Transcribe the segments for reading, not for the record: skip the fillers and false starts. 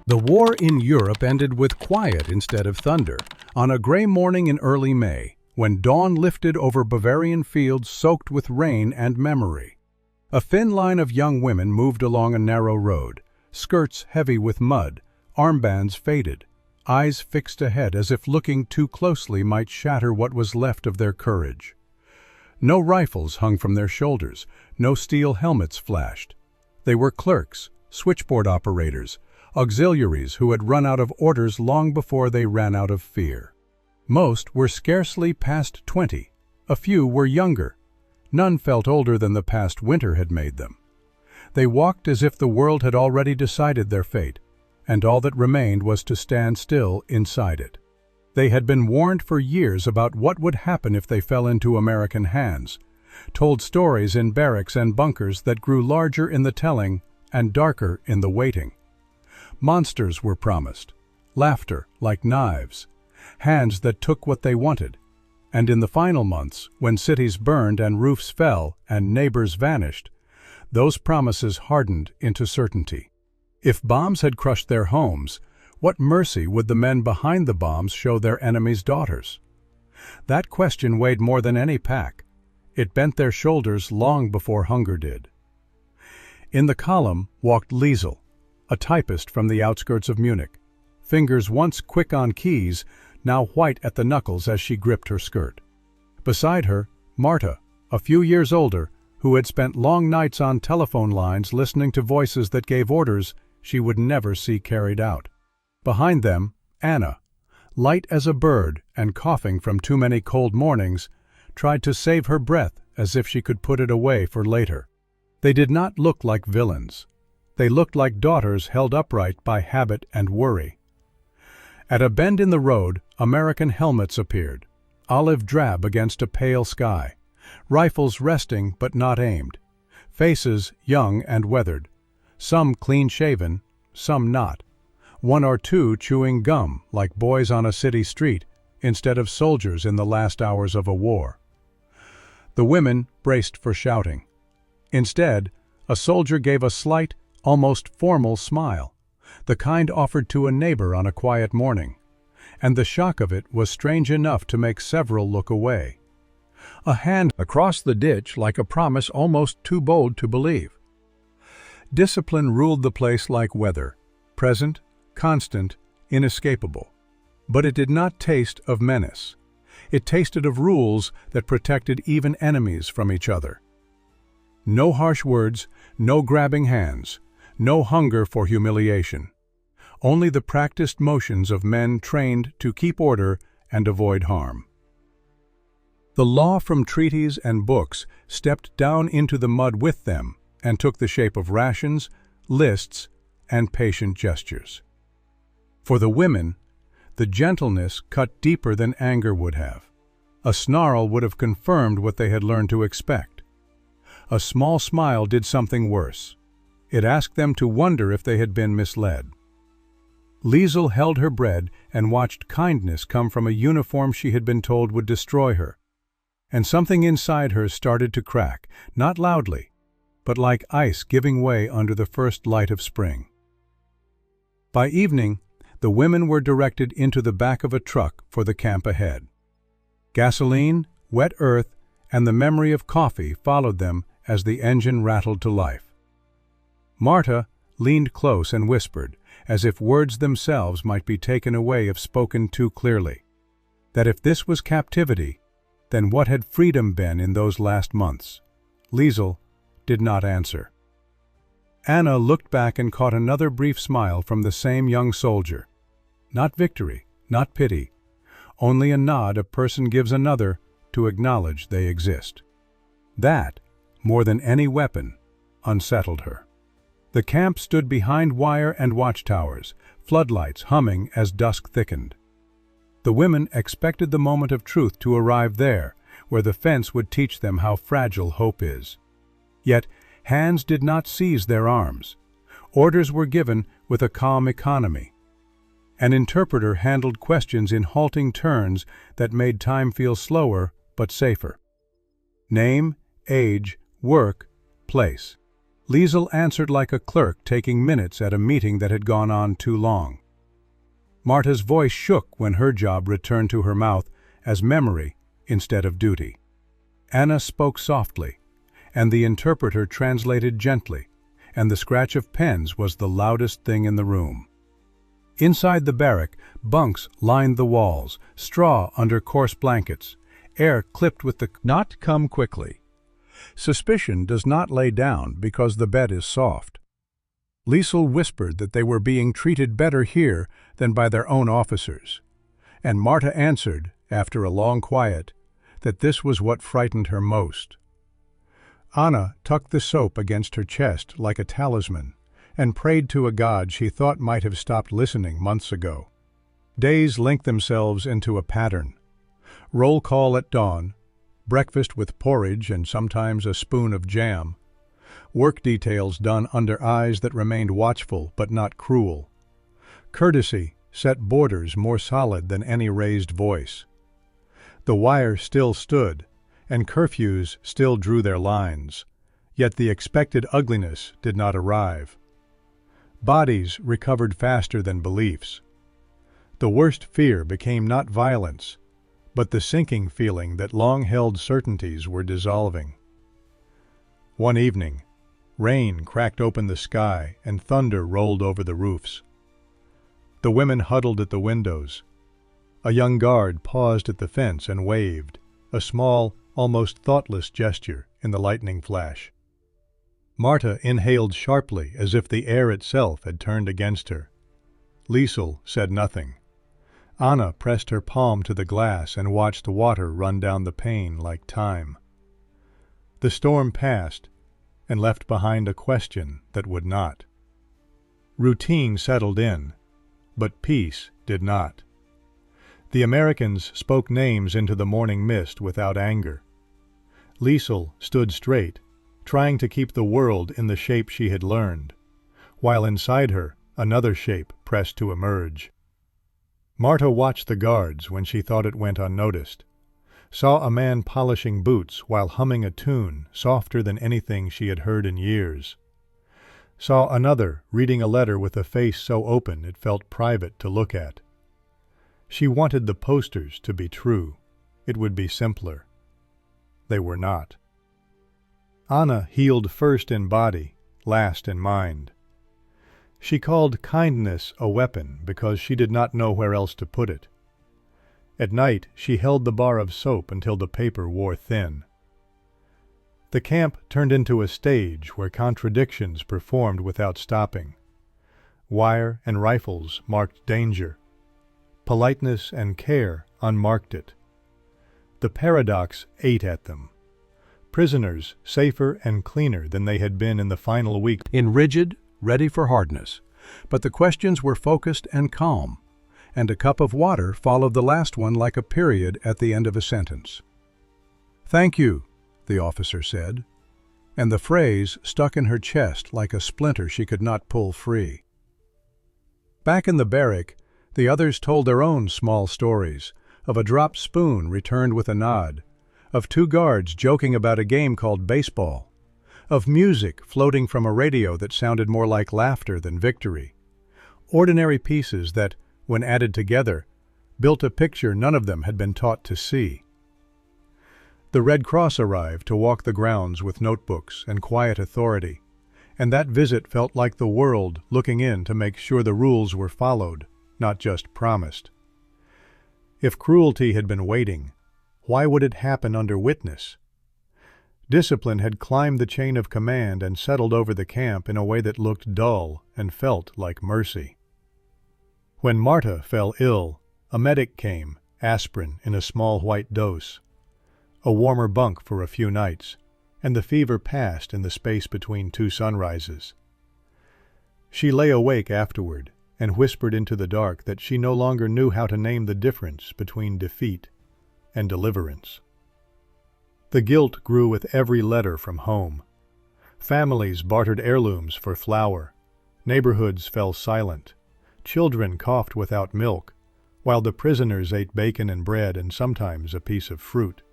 The war in Europe ended with quiet instead of thunder, on a gray morning in early May, when dawn lifted over Bavarian fields soaked with rain and memory. A thin line of young women moved along a narrow road, skirts heavy with mud, armbands faded, eyes fixed ahead as if looking too closely might shatter what was left of their courage. No rifles hung from their shoulders, no steel helmets flashed. They were clerks, switchboard operators, auxiliaries who had run out of orders long before they ran out of fear. Most were scarcely past 20, a few were younger. None felt older than the past winter had made them. They walked as if the world had already decided their fate, and all that remained was to stand still inside it. They had been warned for years about what would happen if they fell into American hands, told stories in barracks and bunkers that grew larger in the telling and darker in the waiting. Monsters were promised, laughter like knives, hands that took what they wanted. And in the final months, when cities burned and roofs fell and neighbors vanished, those promises hardened into certainty. If bombs had crushed their homes, what mercy would the men behind the bombs show their enemies' daughters? That question weighed more than any pack. It bent their shoulders long before hunger did. In the column walked Liesel, a typist from the outskirts of Munich, fingers once quick on keys, now white at the knuckles as she gripped her skirt. Beside her, Marta, a few years older, who had spent long nights on telephone lines listening to voices that gave orders she would never see carried out. Behind them, Anna, light as a bird and coughing from too many cold mornings, tried to save her breath as if she could put it away for later. They did not look like villains. They looked like daughters held upright by habit and worry. At a bend in the road, American helmets appeared, olive drab against a pale sky, rifles resting but not aimed, faces young and weathered, some clean-shaven, some not, one or two chewing gum like boys on a city street instead of soldiers in the last hours of a war. The women braced for shouting. Instead, a soldier gave a slight, almost formal smile, the kind offered to a neighbor on a quiet morning, and the shock of it was strange enough to make several look away. A hand across the ditch like a promise almost too bold to believe. Discipline ruled the place like weather, present, constant, inescapable. But it did not taste of menace. It tasted of rules that protected even enemies from each other. No harsh words, no grabbing hands, no hunger for humiliation. Only the practiced motions of men trained to keep order and avoid harm. The law from treaties and books stepped down into the mud with them and took the shape of rations, lists, and patient gestures. For the women, the gentleness cut deeper than anger would have. A snarl would have confirmed what they had learned to expect. A small smile did something worse. It asked them to wonder if they had been misled. Liesel held her bread and watched kindness come from a uniform she had been told would destroy her. And something inside her started to crack, not loudly, but like ice giving way under the first light of spring. By evening, the women were directed into the back of a truck for the camp ahead. Gasoline, wet earth, and the memory of coffee followed them as the engine rattled to life. Marta leaned close and whispered, as if words themselves might be taken away if spoken too clearly, that if this was captivity, then what had freedom been in those last months? Liesel did not answer. Anna looked back and caught another brief smile from the same young soldier. Not victory, not pity, only a nod a person gives another to acknowledge they exist. That, more than any weapon, unsettled her. The camp stood behind wire and watchtowers, floodlights humming as dusk thickened. The women expected the moment of truth to arrive there, where the fence would teach them how fragile hope is. Yet, hands did not seize their arms. Orders were given with a calm economy. An interpreter handled questions in halting turns that made time feel slower but safer. Name, age, work, place. Liesel answered like a clerk taking minutes at a meeting that had gone on too long. Marta's voice shook when her job returned to her mouth as memory instead of duty. Anna spoke softly, and the interpreter translated gently, and the scratch of pens was the loudest thing in the room. Inside the barrack, bunks lined the walls, straw under coarse blankets, air clipped with the "not come quickly." Suspicion does not lay down because the bed is soft. Liesel whispered that they were being treated better here than by their own officers, and Marta answered, after a long quiet, that this was what frightened her most. Anna tucked the soap against her chest like a talisman and prayed to a god she thought might have stopped listening months ago. Days linked themselves into a pattern. Roll call at dawn, breakfast with porridge and sometimes a spoon of jam, work details done under eyes that remained watchful but not cruel. Courtesy set borders more solid than any raised voice. The wire still stood, and curfews still drew their lines, yet the expected ugliness did not arrive. Bodies recovered faster than beliefs. The worst fear became not violence, but the sinking feeling that long-held certainties were dissolving. One evening, rain cracked open the sky and thunder rolled over the roofs. The women huddled at the windows. A young guard paused at the fence and waved, a small, almost thoughtless gesture in the lightning flash. Marta inhaled sharply as if the air itself had turned against her. Liesel said nothing. Anna pressed her palm to the glass and watched water run down the pane like time. The storm passed and left behind a question that would not. Routine settled in, but peace did not. The Americans spoke names into the morning mist without anger. Liesel stood straight, trying to keep the world in the shape she had learned, while inside her another shape pressed to emerge. Marta watched the guards when she thought it went unnoticed, saw a man polishing boots while humming a tune softer than anything she had heard in years, saw another reading a letter with a face so open it felt private to look at. She wanted the posters to be true. It would be simpler. They were not. Anna healed first in body, last in mind. She called kindness a weapon because she did not know where else to put it. At night she held the bar of soap until the paper wore thin. The camp turned into a stage where contradictions performed without stopping. Wire and rifles marked danger. Politeness and care unmarked it. The paradox ate at them. Prisoners safer and cleaner than they had been in the final week. In rigid, ready for hardness, but the questions were focused and calm, and a cup of water followed the last one like a period at the end of a sentence. "Thank you," the officer said, and the phrase stuck in her chest like a splinter she could not pull free. Back in the barrack, the others told their own small stories, of a dropped spoon returned with a nod, of two guards joking about a game called baseball, of music floating from a radio that sounded more like laughter than victory, ordinary pieces that, when added together, built a picture none of them had been taught to see. The Red Cross arrived to walk the grounds with notebooks and quiet authority, and that visit felt like the world looking in to make sure the rules were followed, not just promised. If cruelty had been waiting, why would it happen under witness? Discipline had climbed the chain of command and settled over the camp in a way that looked dull and felt like mercy. When Marta fell ill, a medic came, aspirin in a small white dose, a warmer bunk for a few nights, and the fever passed in the space between two sunrises. She lay awake afterward and whispered into the dark that she no longer knew how to name the difference between defeat and deliverance. The guilt grew with every letter from home. Families bartered heirlooms for flour. Neighborhoods fell silent. Children coughed without milk, while the prisoners ate bacon and bread and sometimes a piece of fruit.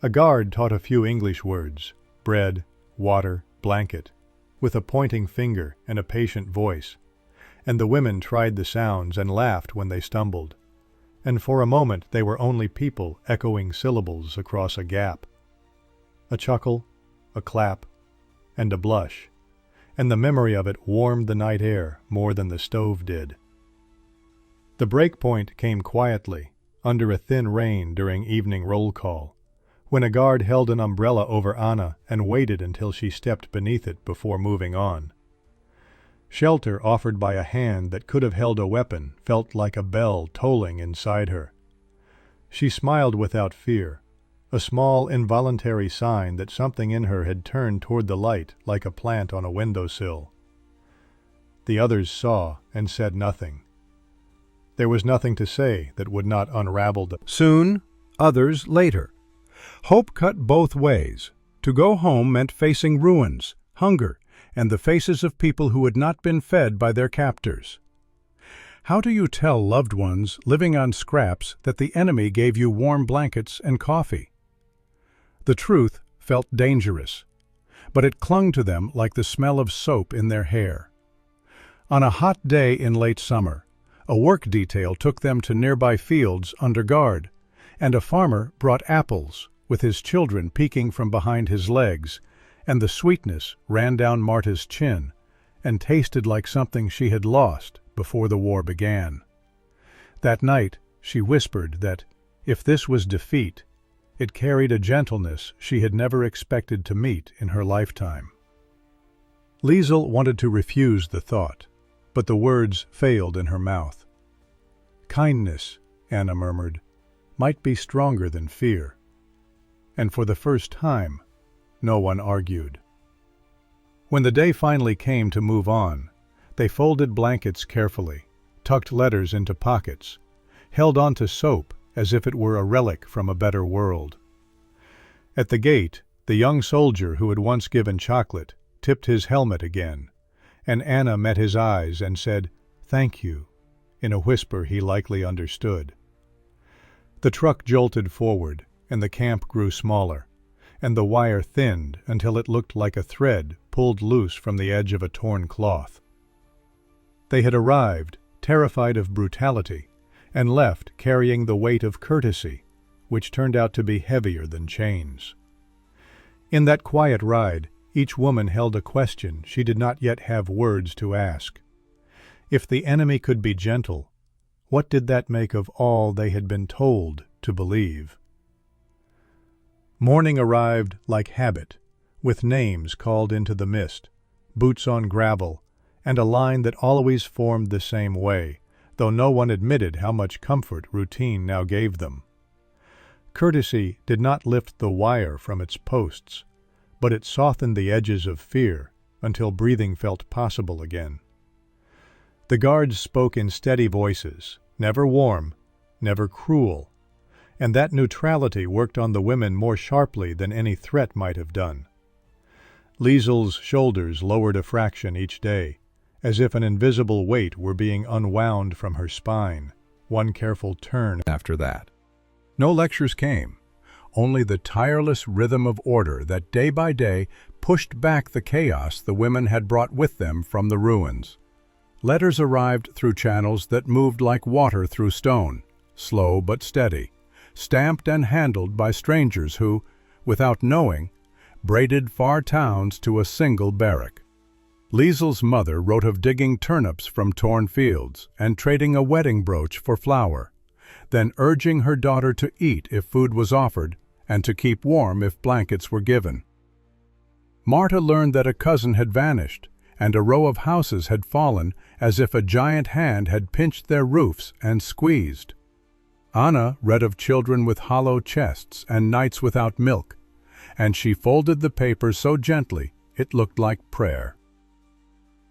A guard taught a few English words: bread, water, blanket, with a pointing finger and a patient voice, and the women tried the sounds and laughed when they stumbled, and for a moment they were only people echoing syllables across a gap. A chuckle, a clap, and a blush, and the memory of it warmed the night air more than the stove did. The break point came quietly, under a thin rain during evening roll call, when a guard held an umbrella over Anna and waited until she stepped beneath it before moving on. Shelter offered by a hand that could have held a weapon felt like a bell tolling inside her. She smiled without fear, a small involuntary sign that something in her had turned toward the light like a plant on a windowsill. The others saw and said nothing. There was nothing to say that would not unravel them. Soon, others later. Hope cut both ways. To go home meant facing ruins, hunger, and the faces of people who had not been fed by their captors. How do you tell loved ones living on scraps that the enemy gave you warm blankets and coffee? The truth felt dangerous, but it clung to them like the smell of soap in their hair. On a hot day in late summer, a work detail took them to nearby fields under guard, and a farmer brought apples, with his children peeking from behind his legs, and the sweetness ran down Marta's chin and tasted like something she had lost before the war began. That night she whispered that, if this was defeat, it carried a gentleness she had never expected to meet in her lifetime. Liesel wanted to refuse the thought, but the words failed in her mouth. Kindness, Anna murmured, might be stronger than fear. And for the first time, no one argued. When the day finally came to move on, they folded blankets carefully, tucked letters into pockets, held on to soap as if it were a relic from a better world. At the gate, the young soldier who had once given chocolate tipped his helmet again, and Anna met his eyes and said, "Thank you," in a whisper he likely understood. The truck jolted forward, and the camp grew smaller, and the wire thinned until it looked like a thread pulled loose from the edge of a torn cloth. They had arrived, terrified of brutality, and left carrying the weight of courtesy, which turned out to be heavier than chains. In that quiet ride, each woman held a question she did not yet have words to ask. If the enemy could be gentle, what did that make of all they had been told to believe? Morning arrived like habit, with names called into the mist, boots on gravel, and a line that always formed the same way, though no one admitted how much comfort routine now gave them. Courtesy did not lift the wire from its posts, but it softened the edges of fear until breathing felt possible again. The guards spoke in steady voices, never warm, never cruel, and that neutrality worked on the women more sharply than any threat might have done. Liesel's shoulders lowered a fraction each day, as if an invisible weight were being unwound from her spine, one careful turn after that. No lectures came, only the tireless rhythm of order that day by day pushed back the chaos the women had brought with them from the ruins. Letters arrived through channels that moved like water through stone, slow but steady, stamped and handled by strangers who, without knowing, braided far towns to a single barrack. Liesel's mother wrote of digging turnips from torn fields and trading a wedding brooch for flour, then urging her daughter to eat if food was offered and to keep warm if blankets were given. Marta learned that a cousin had vanished and a row of houses had fallen as if a giant hand had pinched their roofs and squeezed. Anna read of children with hollow chests and nights without milk, and she folded the paper so gently it looked like prayer.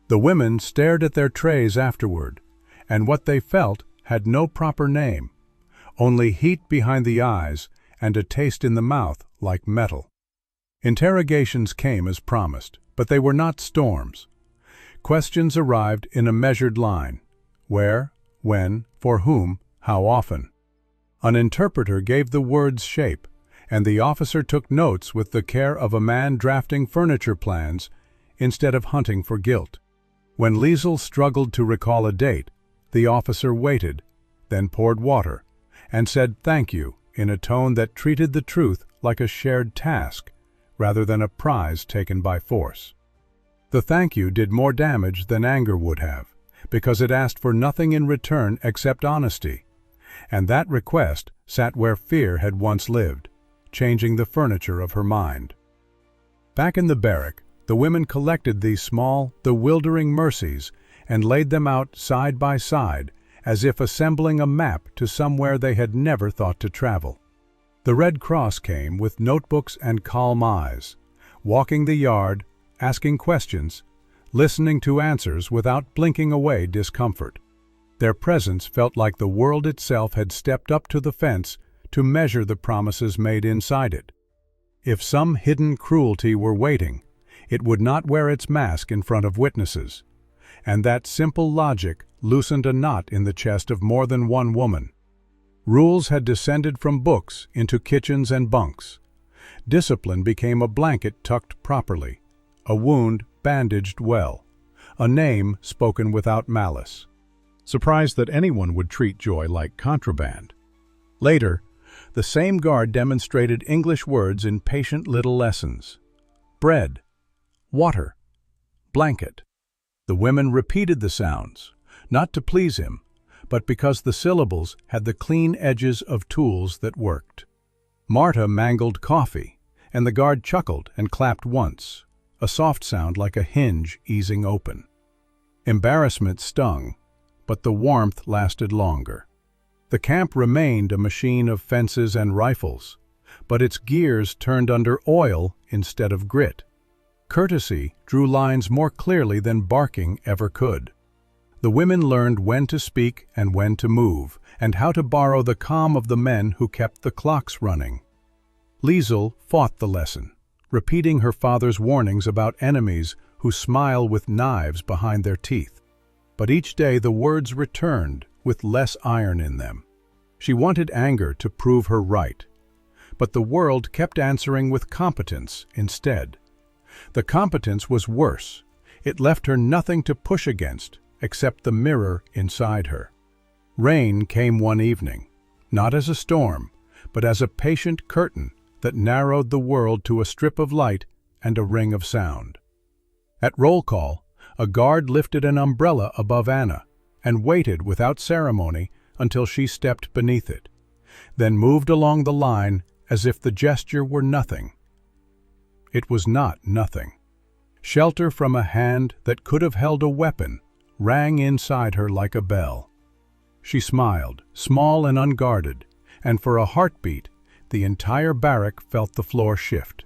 The women stared at their trays afterward, and what they felt had no proper name, only heat behind the eyes and a taste in the mouth like metal. Interrogations came as promised, but they were not storms. Questions arrived in a measured line: where, when, for whom, how often. An interpreter gave the words shape, and the officer took notes with the care of a man drafting furniture plans instead of hunting for guilt. When Liesel struggled to recall a date, the officer waited, then poured water, and said thank you in a tone that treated the truth like a shared task, rather than a prize taken by force. The thank you did more damage than anger would have, because it asked for nothing in return except honesty, and that request sat where fear had once lived, changing the furniture of her mind. Back in the barrack, the women collected these small, bewildering mercies and laid them out side by side, as if assembling a map to somewhere they had never thought to travel. The Red Cross came with notebooks and calm eyes, walking the yard, asking questions, listening to answers without blinking away discomfort. Their presence felt like the world itself had stepped up to the fence to measure the promises made inside it. If some hidden cruelty were waiting, it would not wear its mask in front of witnesses, and that simple logic loosened a knot in the chest of more than one woman. Rules had descended from books into kitchens and bunks. Discipline became a blanket tucked properly, a wound bandaged well, a name spoken without malice. Surprised that anyone would treat joy like contraband. Later, the same guard demonstrated English words in patient little lessons. Bread, water, blanket. The women repeated the sounds, not to please him, but because the syllables had the clean edges of tools that worked. Marta mangled coffee, and the guard chuckled and clapped once, a soft sound like a hinge easing open. Embarrassment stung, but the warmth lasted longer. The camp remained a machine of fences and rifles, but its gears turned under oil instead of grit. Courtesy drew lines more clearly than barking ever could. The women learned when to speak and when to move, and how to borrow the calm of the men who kept the clocks running. Liesel fought the lesson, repeating her father's warnings about enemies who smile with knives behind their teeth. But each day the words returned with less iron in them. She wanted anger to prove her right, but the world kept answering with competence instead. The competence was worse. It left her nothing to push against except the mirror inside her. Rain came one evening, not as a storm, but as a patient curtain that narrowed the world to a strip of light and a ring of sound. At roll call, a guard lifted an umbrella above Anna and waited without ceremony until she stepped beneath it, then moved along the line as if the gesture were nothing. It was not nothing. Shelter from a hand that could have held a weapon rang inside her like a bell. She smiled, small and unguarded, and for a heartbeat, the entire barrack felt the floor shift.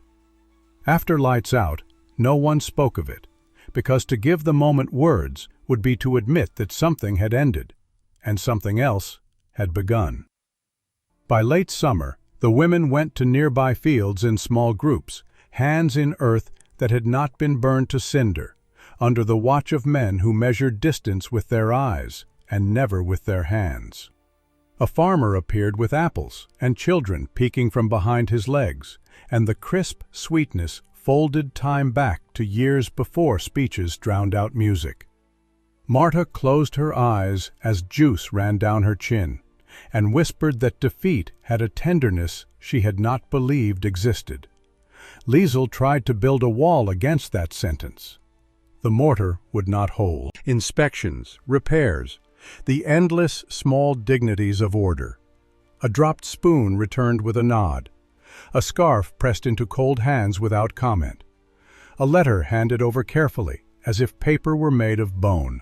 After lights out, no one spoke of it, because to give the moment words would be to admit that something had ended, and something else had begun. By late summer, the women went to nearby fields in small groups, hands in earth that had not been burned to cinder, under the watch of men who measured distance with their eyes and never with their hands. A farmer appeared with apples and children peeking from behind his legs, and the crisp sweetness folded time back to years before speeches drowned out music. Marta closed her eyes as juice ran down her chin, and whispered that defeat had a tenderness she had not believed existed. Liesel tried to build a wall against that sentence. The mortar would not hold. Inspections, repairs, the endless small dignities of order. A dropped spoon returned with a nod. A scarf pressed into cold hands without comment. A letter handed over carefully, as if paper were made of bone.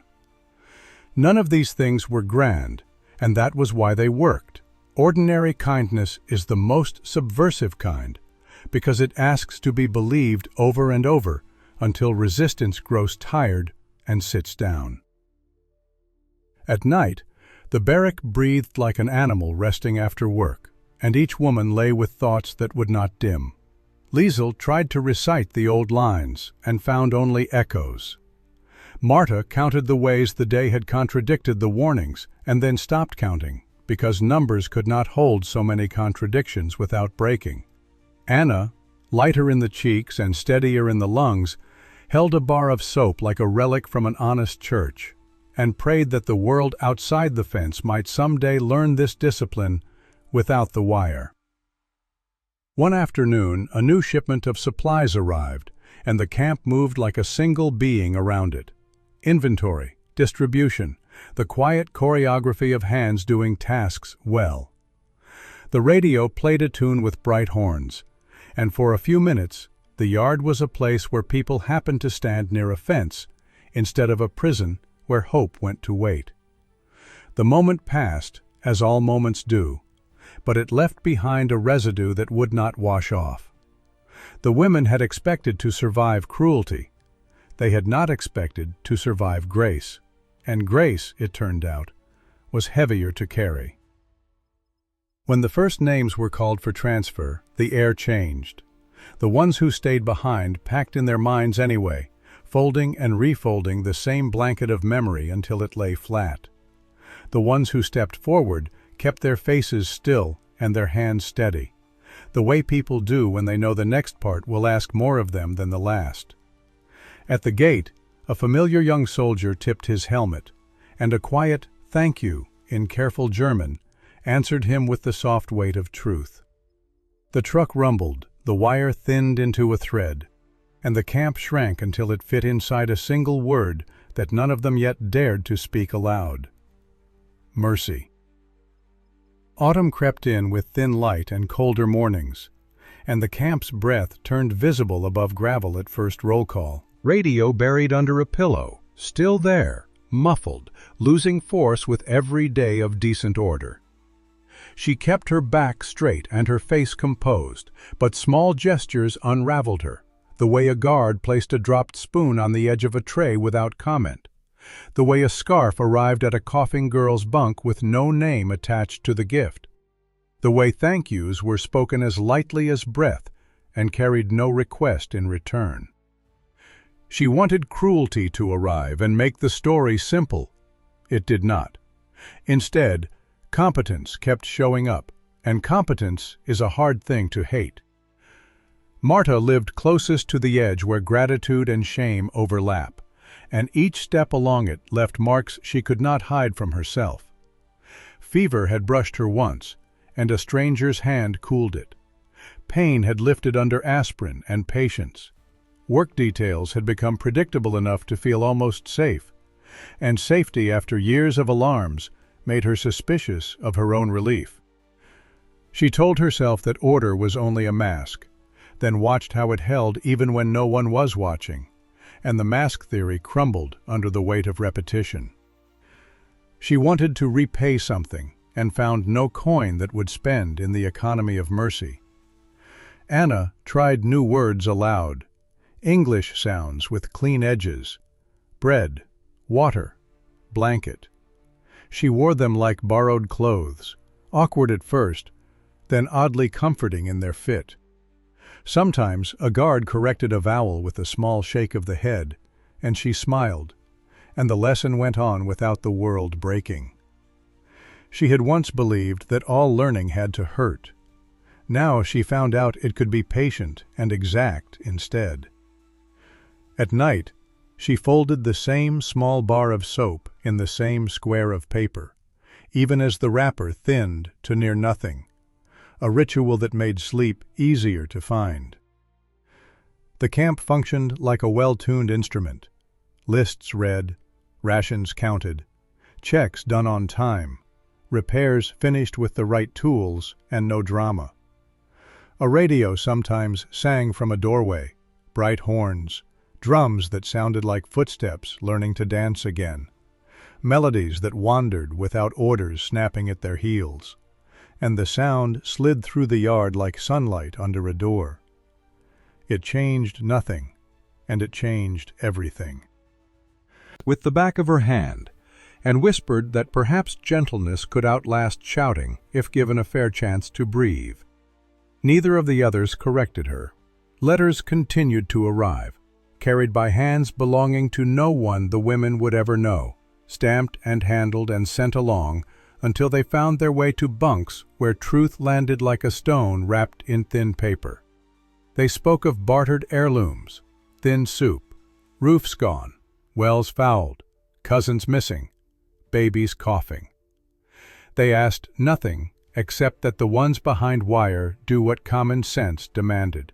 None of these things were grand, and that was why they worked. Ordinary kindness is the most subversive kind, because it asks to be believed over and over until resistance grows tired and sits down. At night, the barrack breathed like an animal resting after work, and each woman lay with thoughts that would not dim. Liesel tried to recite the old lines and found only echoes. Marta counted the ways the day had contradicted the warnings and then stopped counting, because numbers could not hold so many contradictions without breaking. Anna, lighter in the cheeks and steadier in the lungs, held a bar of soap like a relic from an honest church, and prayed that the world outside the fence might someday learn this discipline without the wire. One afternoon, a new shipment of supplies arrived, and the camp moved like a single being around it. Inventory, distribution, the quiet choreography of hands doing tasks well. The radio played a tune with bright horns, and for a few minutes, the yard was a place where people happened to stand near a fence, instead of a prison where hope went to wait. The moment passed, as all moments do, but it left behind a residue that would not wash off. The women had expected to survive cruelty. They had not expected to survive grace, and grace, it turned out, was heavier to carry. When the first names were called for transfer, the air changed. The ones who stayed behind packed in their minds anyway, folding and refolding the same blanket of memory until it lay flat. The ones who stepped forward kept their faces still and their hands steady, the way people do when they know the next part will ask more of them than the last. At the gate, a familiar young soldier tipped his helmet, and a quiet "thank you" in careful German answered him with the soft weight of truth. The truck rumbled, the wire thinned into a thread, and the camp shrank until it fit inside a single word that none of them yet dared to speak aloud: mercy. Autumn crept in with thin light and colder mornings, and the camp's breath turned visible above gravel at first roll call. Radio buried under a pillow, still there, muffled, losing force with every day of decent order. She kept her back straight and her face composed, but small gestures unraveled her, the way a guard placed a dropped spoon on the edge of a tray without comment, the way a scarf arrived at a coughing girl's bunk with no name attached to the gift, the way thank yous were spoken as lightly as breath and carried no request in return. She wanted cruelty to arrive and make the story simple. It did not. Instead, competence kept showing up, and competence is a hard thing to hate. Marta lived closest to the edge where gratitude and shame overlap, and each step along it left marks she could not hide from herself. Fever had brushed her once, and a stranger's hand cooled it. Pain had lifted under aspirin and patience. Work details had become predictable enough to feel almost safe, and safety after years of alarms made her suspicious of her own relief. She told herself that order was only a mask, then watched how it held even when no one was watching, and the mask theory crumbled under the weight of repetition. She wanted to repay something, and found no coin that would spend in the economy of mercy. Anna tried new words aloud, English sounds with clean edges: bread, water, blanket. She wore them like borrowed clothes, awkward at first, then oddly comforting in their fit. Sometimes a guard corrected a vowel with a small shake of the head, and she smiled, and the lesson went on without the world breaking. She had once believed that all learning had to hurt. Now she found out it could be patient and exact instead. At night, she folded the same small bar of soap in the same square of paper, even as the wrapper thinned to near nothing, a ritual that made sleep easier to find. The camp functioned like a well-tuned instrument. Lists read, rations counted, checks done on time, repairs finished with the right tools, and no drama. A radio sometimes sang from a doorway, bright horns, drums that sounded like footsteps learning to dance again, melodies that wandered without orders snapping at their heels, and the sound slid through the yard like sunlight under a door. It changed nothing, and it changed everything. With the back of her hand, and whispered that perhaps gentleness could outlast shouting if given a fair chance to breathe. Neither of the others corrected her. Letters continued to arrive, carried by hands belonging to no one the women would ever know, stamped and handled and sent along until they found their way to bunks where truth landed like a stone wrapped in thin paper. They spoke of bartered heirlooms, thin soup, Roofs gone, wells fouled, cousins missing, babies coughing. They asked nothing except that the ones behind wire do what common sense demanded.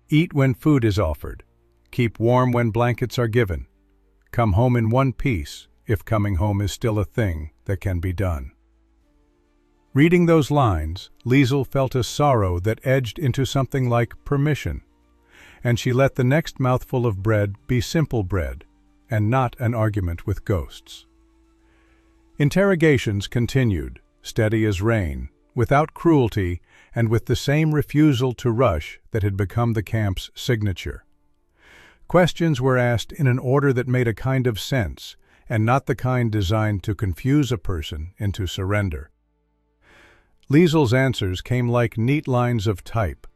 Eat when food is offered, keep warm when blankets are given, come home in one piece if coming home is still a thing that can be done. Reading those lines, Liesel felt a sorrow that edged into something like permission, and she let the next mouthful of bread be simple bread, and not an argument with ghosts. Interrogations continued, steady as rain, without cruelty and with the same refusal to rush that had become the camp's signature. Questions were asked in an order that made a kind of sense, and not the kind designed to confuse a person into surrender. Liesel's answers came like neat lines of type.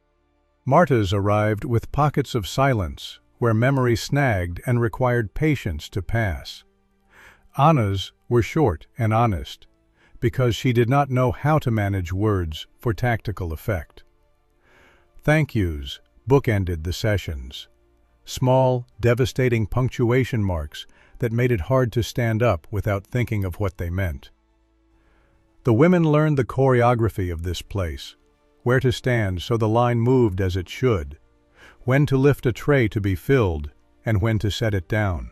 Marta's arrived with pockets of silence, where memory snagged and required patience to pass. Anna's were short and honest, because she did not know how to manage words for tactical effect. Thank yous bookended the sessions, small, devastating punctuation marks that made it hard to stand up without thinking of what they meant. The women learned the choreography of this place, where to stand so the line moved as it should, when to lift a tray to be filled, and when to set it down,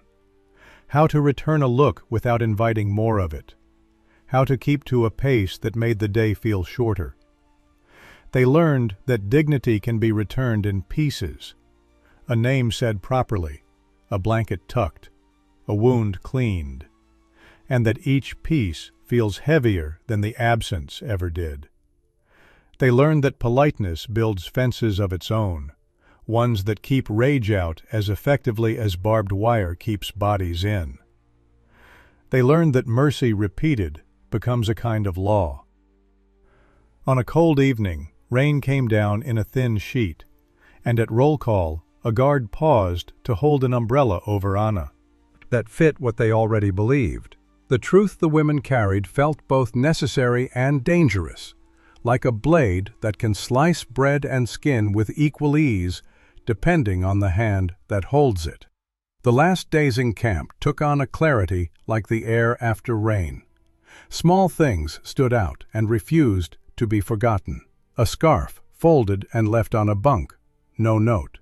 how to return a look without inviting more of it, how to keep to a pace that made the day feel shorter. They learned that dignity can be returned in pieces, a name said properly, a blanket tucked, a wound cleaned, and that each piece feels heavier than the absence ever did. They learned that politeness builds fences of its own, ones that keep rage out as effectively as barbed wire keeps bodies in. They learned that mercy repeated becomes a kind of law. On a cold evening, rain came down in a thin sheet, and at roll call, a guard paused to hold an umbrella over Anna. That fit what they already believed. The truth the women carried felt both necessary and dangerous, like a blade that can slice bread and skin with equal ease, depending on the hand that holds it. The last days in camp took on a clarity like the air after rain. Small things stood out and refused to be forgotten. A scarf folded and left on a bunk, no note.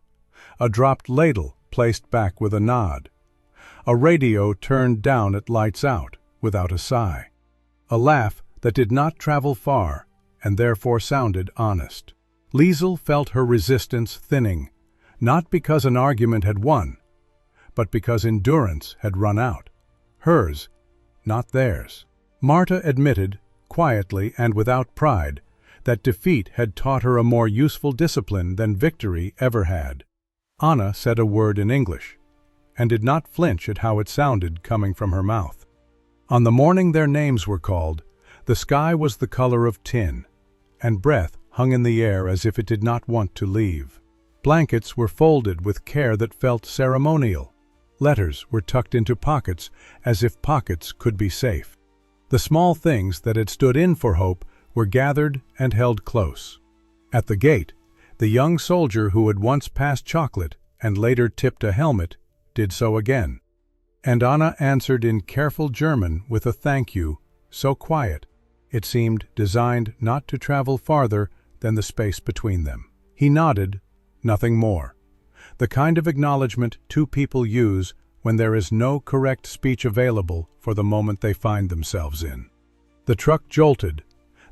A dropped ladle placed back with a nod. A radio turned down at lights out, without a sigh. A laugh that did not travel far, and therefore sounded honest. Liesel felt her resistance thinning, not because an argument had won, but because endurance had run out. Hers, not theirs. Marta admitted, quietly and without pride, that defeat had taught her a more useful discipline than victory ever had. Anna said a word in English, and did not flinch at how it sounded coming from her mouth. On the morning their names were called, the sky was the color of tin, and breath hung in the air as if it did not want to leave. Blankets were folded with care that felt ceremonial. Letters were tucked into pockets as if pockets could be safe. The small things that had stood in for hope were gathered and held close. At the gate, the young soldier who had once passed chocolate and later tipped a helmet did so again. And Anna answered in careful German with a thank you, so quiet, it seemed designed not to travel farther than the space between them. He nodded, nothing more. The kind of acknowledgement two people use when there is no correct speech available for the moment they find themselves in. The truck jolted,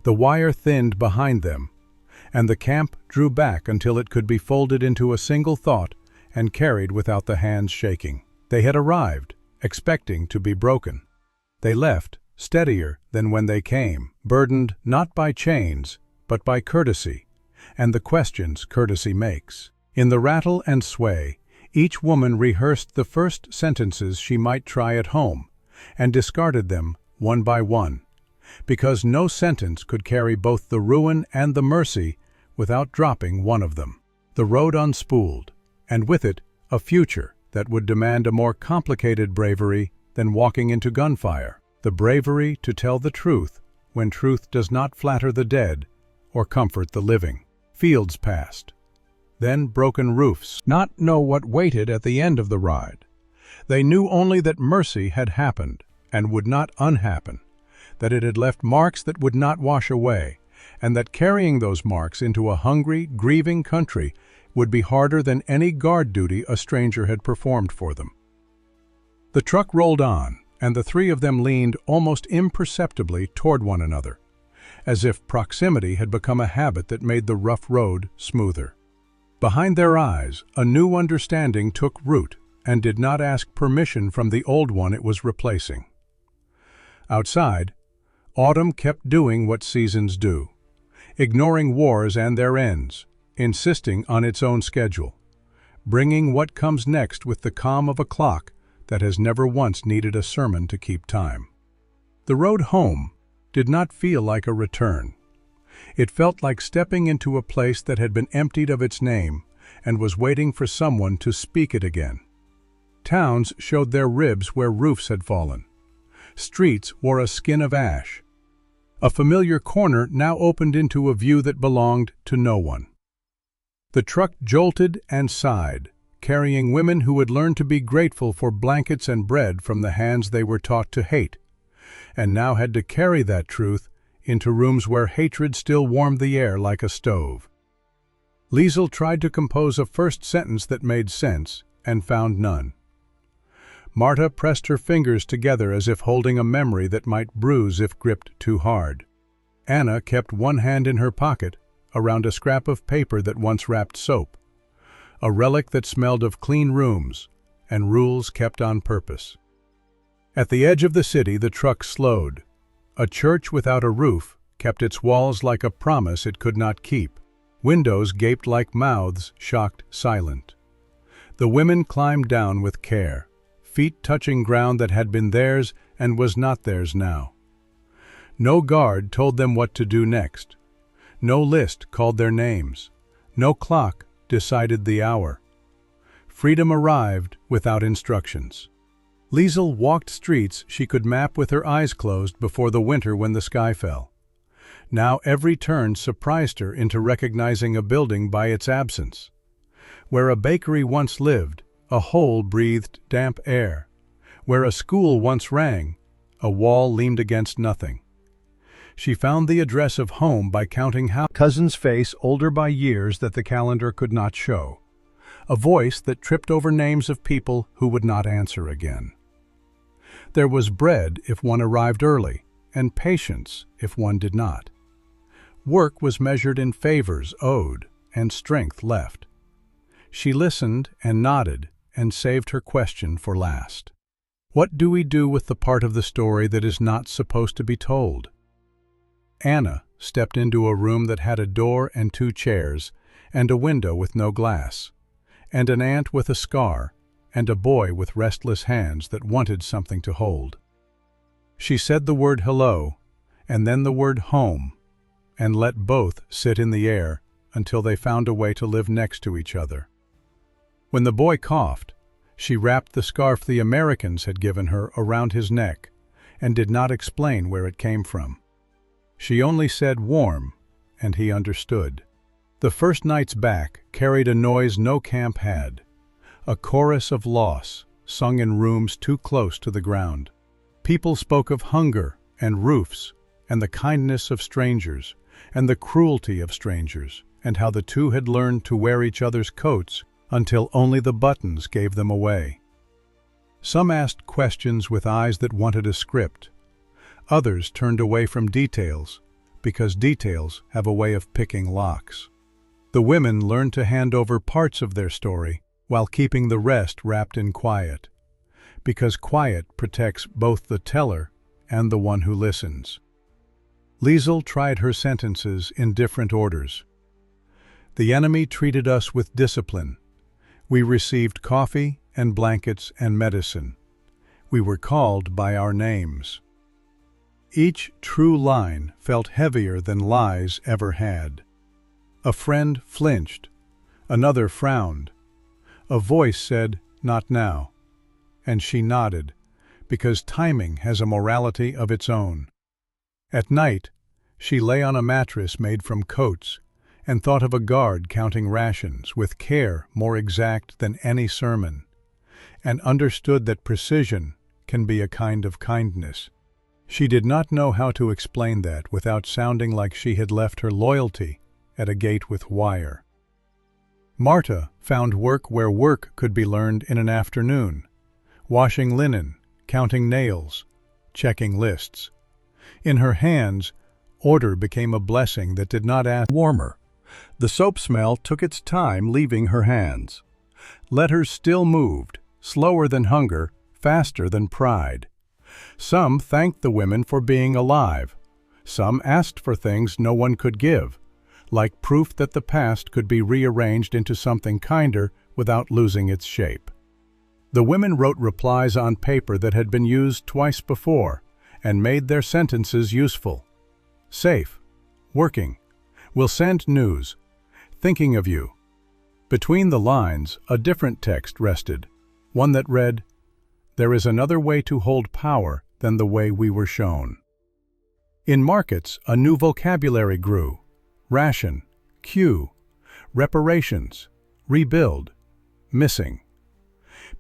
the wire thinned behind them, and the camp drew back until it could be folded into a single thought and carried without the hands shaking. They had arrived, expecting to be broken. They left, steadier than when they came, burdened not by chains, but by courtesy, and the questions courtesy makes. In the rattle and sway, each woman rehearsed the first sentences she might try at home, and discarded them one by one, because no sentence could carry both the ruin and the mercy without dropping one of them. The road unspooled, and with it a future that would demand a more complicated bravery than walking into gunfire, the bravery to tell the truth when truth does not flatter the dead or comfort the living. Fields passed, then broken roofs. Not know what waited at the end of the ride, They knew only that mercy had happened and would not unhappen, that it had left marks that would not wash away, and that carrying those marks into a hungry, grieving country would be harder than any guard duty a stranger had performed for them. The truck rolled on, and the three of them leaned almost imperceptibly toward one another, as if proximity had become a habit that made the rough road smoother. Behind their eyes, a new understanding took root and did not ask permission from the old one it was replacing. Outside, autumn kept doing what seasons do, ignoring wars and their ends, insisting on its own schedule, bringing what comes next with the calm of a clock that has never once needed a sermon to keep time. The road home did not feel like a return. It felt like stepping into a place that had been emptied of its name and was waiting for someone to speak it again. Towns showed their ribs where roofs had fallen. Streets wore a skin of ash. A familiar corner now opened into a view that belonged to no one. The truck jolted and sighed, carrying women who had learned to be grateful for blankets and bread from the hands they were taught to hate, and now had to carry that truth into rooms where hatred still warmed the air like a stove. Liesel tried to compose a first sentence that made sense, and found none. Marta pressed her fingers together as if holding a memory that might bruise if gripped too hard. Anna kept one hand in her pocket, around a scrap of paper that once wrapped soap, a relic that smelled of clean rooms and rules kept on purpose. At the edge of the city, the truck slowed. A church without a roof kept its walls like a promise it could not keep. Windows gaped like mouths, shocked silent. The women climbed down with care, feet touching ground that had been theirs and was not theirs now. No guard told them what to do next. No list called their names. No clock decided the hour. Freedom arrived without instructions. Liesel walked streets she could map with her eyes closed before the winter when the sky fell. Now every turn surprised her into recognizing a building by its absence. Where a bakery once lived, a hole breathed damp air. Where a school once rang, a wall leaned against nothing. She found the address of home by counting how cousin's face older by years that the calendar could not show. A voice that tripped over names of people who would not answer again. There was bread if one arrived early, and patience if one did not. Work was measured in favors owed, and strength left. She listened and nodded, and saved her question for last. What do we do with the part of the story that is not supposed to be told? Anna stepped into a room that had a door and 2 chairs, and a window with no glass, and an aunt with a scar, and a boy with restless hands that wanted something to hold. She said the word hello, and then the word home, and let both sit in the air until they found a way to live next to each other. When the boy coughed, she wrapped the scarf the Americans had given her around his neck and did not explain where it came from. She only said warm, and he understood. The first nights back carried a noise no camp had, a chorus of loss sung in rooms too close to the ground. People spoke of hunger and roofs and the kindness of strangers and the cruelty of strangers, and how the two had learned to wear each other's coats until only the buttons gave them away. Some asked questions with eyes that wanted a script. Others turned away from details, because details have a way of picking locks. The women learned to hand over parts of their story while keeping the rest wrapped in quiet, because quiet protects both the teller and the one who listens. Liesel tried her sentences in different orders. The enemy treated us with discipline. We received coffee and blankets and medicine. We were called by our names. Each true line felt heavier than lies ever had. A friend flinched. Another frowned. A voice said, "Not now." And she nodded, because timing has a morality of its own. At night, she lay on a mattress made from coats and thought of a guard counting rations with care more exact than any sermon. and understood that precision can be a kind of kindness. She did not know how to explain that without sounding like she had left her loyalty at a gate with wire. Marta found work where work could be learned in an afternoon, washing linen, counting nails, checking lists. In her hands, order became a blessing that did not ask warmer. The soap smell took its time leaving her hands. Letters still moved, slower than hunger, faster than pride. Some thanked the women for being alive. Some asked for things no one could give, like proof that the past could be rearranged into something kinder without losing its shape. The women wrote replies on paper that had been used twice before and made their sentences useful. Safe. Working. Will send news. Thinking of you. Between the lines, a different text rested, one that read, "There is another way to hold power than the way we were shown." In markets, a new vocabulary grew. Ration, queue, reparations, rebuild, missing.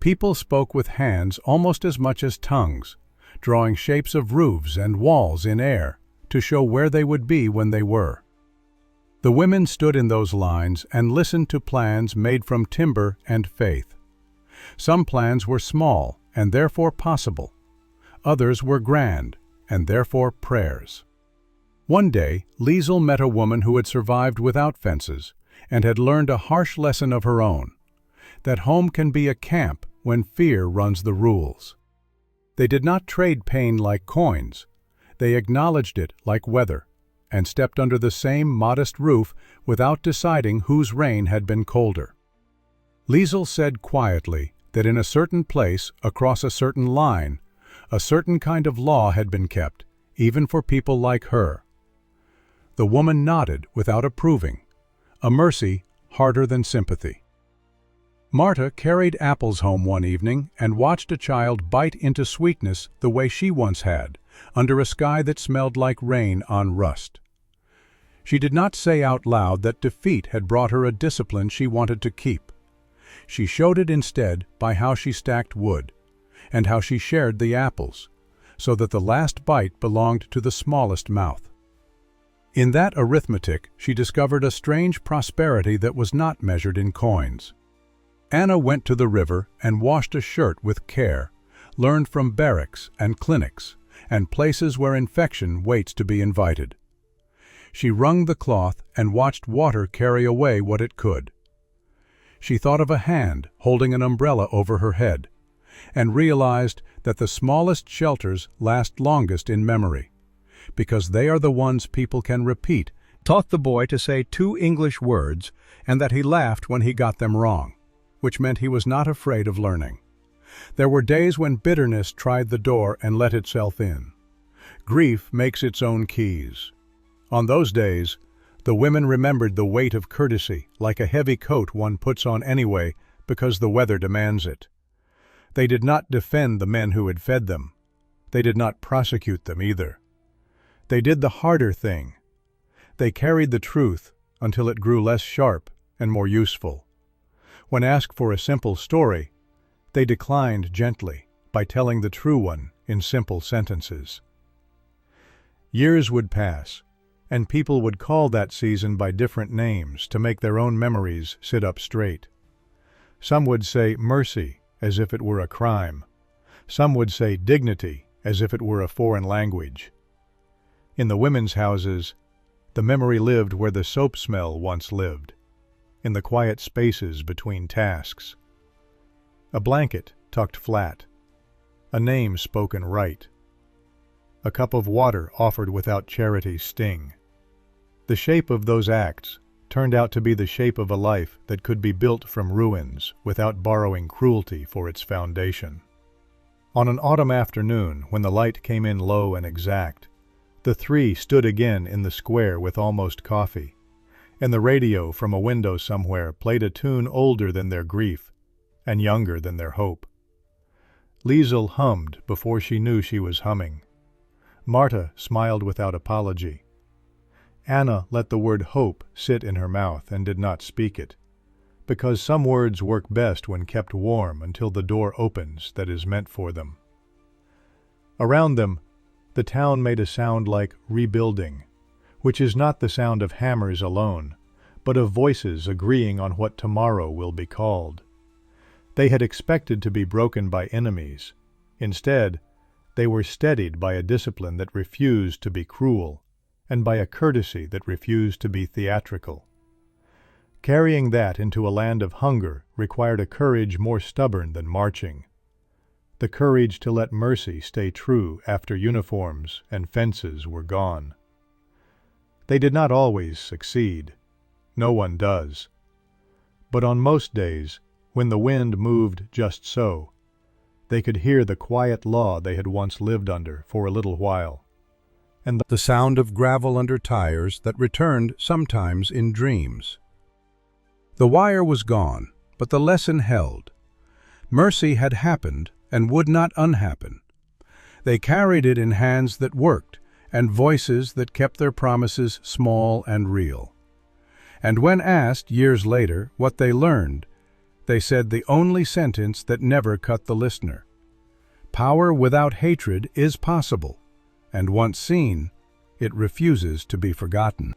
People spoke with hands almost as much as tongues, drawing shapes of roofs and walls in air to show where they would be when they were. The women stood in those lines and listened to plans made from timber and faith. Some plans were small and therefore possible. Others were grand and therefore prayers. One day, Liesel met a woman who had survived without fences and had learned a harsh lesson of her own, that home can be a camp when fear runs the rules. They did not trade pain like coins. They acknowledged it like weather and stepped under the same modest roof without deciding whose reign had been colder. Liesel said quietly that in a certain place, across a certain line, a certain kind of law had been kept, even for people like her. The woman nodded without approving, a mercy harder than sympathy. Marta carried apples home one evening and watched a child bite into sweetness the way she once had, under a sky that smelled like rain on rust. She did not say out loud that defeat had brought her a discipline she wanted to keep. She showed it instead by how she stacked wood, and how she shared the apples, so that the last bite belonged to the smallest mouth. In that arithmetic, she discovered a strange prosperity that was not measured in coins. Anna went to the river and washed a shirt with care, learned from barracks and clinics, and places where infection waits to be invited. She wrung the cloth and watched water carry away what it could. She thought of a hand holding an umbrella over her head, and realized that the smallest shelters last longest in memory, because they are the ones people can repeat. Taught the boy to say 2 English words, and that he laughed when he got them wrong, which meant he was not afraid of learning. There were days when bitterness tried the door and let itself in. Grief makes its own keys. On those days, the women remembered the weight of courtesy like a heavy coat one puts on anyway because the weather demands it. They did not defend the men who had fed them. They did not prosecute them either. They did the harder thing. They carried the truth until it grew less sharp and more useful. When asked for a simple story, they declined gently by telling the true one in simple sentences. Years would pass, and people would call that season by different names to make their own memories sit up straight. Some would say mercy as if it were a crime. Some would say dignity as if it were a foreign language. In the women's houses, the memory lived where the soap smell once lived, in the quiet spaces between tasks. A blanket tucked flat, a name spoken right, a cup of water offered without charity's sting. The shape of those acts turned out to be the shape of a life that could be built from ruins without borrowing cruelty for its foundation. On an autumn afternoon, when the light came in low and exact, the three stood again in the square with almost coffee, and the radio from a window somewhere played a tune older than their grief and younger than their hope. Liesel hummed before she knew she was humming. Marta smiled without apology. Anna let the word hope sit in her mouth and did not speak it, because some words work best when kept warm until the door opens that is meant for them. Around them, the town made a sound like rebuilding, which is not the sound of hammers alone, but of voices agreeing on what tomorrow will be called. They had expected to be broken by enemies. Instead, they were steadied by a discipline that refused to be cruel, and by a courtesy that refused to be theatrical. Carrying that into a land of hunger required a courage more stubborn than marching, the courage to let mercy stay true after uniforms and fences were gone. They did not always succeed. No one does. But on most days, when the wind moved just so, they could hear the quiet law they had once lived under for a little while, and The sound of gravel under tires that returned sometimes in dreams. The wire was gone, but the lesson held. Mercy had happened and would not unhappen. They carried it in hands that worked and voices that kept their promises small and real. And when asked years later what they learned, they said the only sentence that never cut the listener. Power without hatred is possible, and once seen, it refuses to be forgotten.